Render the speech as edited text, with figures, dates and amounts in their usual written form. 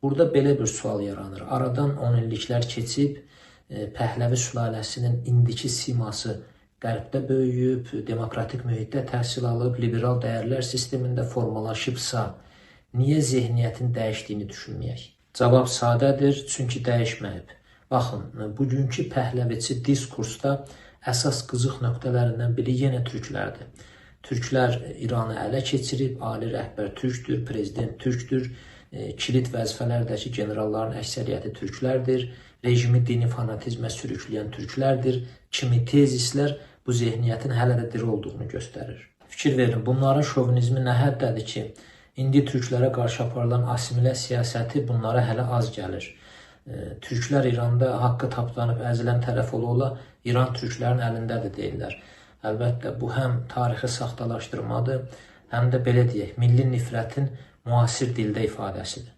Burada belə bir sual yaranır. Aradan 10 illiklər keçib, Pəhləvi sülaləsinin indiki siması Qərbdə böyüyüb, demokratik mühitdə təhsil alıb, liberal dəyərlər sistemində formalaşıbsa, niyə zehniyyətin dəyişdiyini düşünməyək? Cavab sadədir, çünki dəyişməyib. Baxın, bugünkü pəhləviçi diskursda əsas qızıq nöqtələrindən biri yenə türklərdir. Türklər İranı ələ keçirib, ali rəhbər türkdür, prezident türkdür, kilit vəzifələrdəki generalların əksəriyyəti türklərdir, rejimi dini fanatizmə sürükləyən türklərdir kimi tezislər bu zehniyyətin hələ də diri olduğunu göstərir. Fikir verin, bunların şovinizmi nə həddədir ki, indi türklərə qarşı aparılan asimilə siyasəti bunlara hələ az gəlir. Türklər İranda haqqı tapdanıb əzilən tərəf ola İran türklərin əlindədir deyirlər. Əlbəttə, bu həm tarixi saxtalaşdırmadır, həm də belə deyək, milli nifrətin müasir dildə ifadəsidir.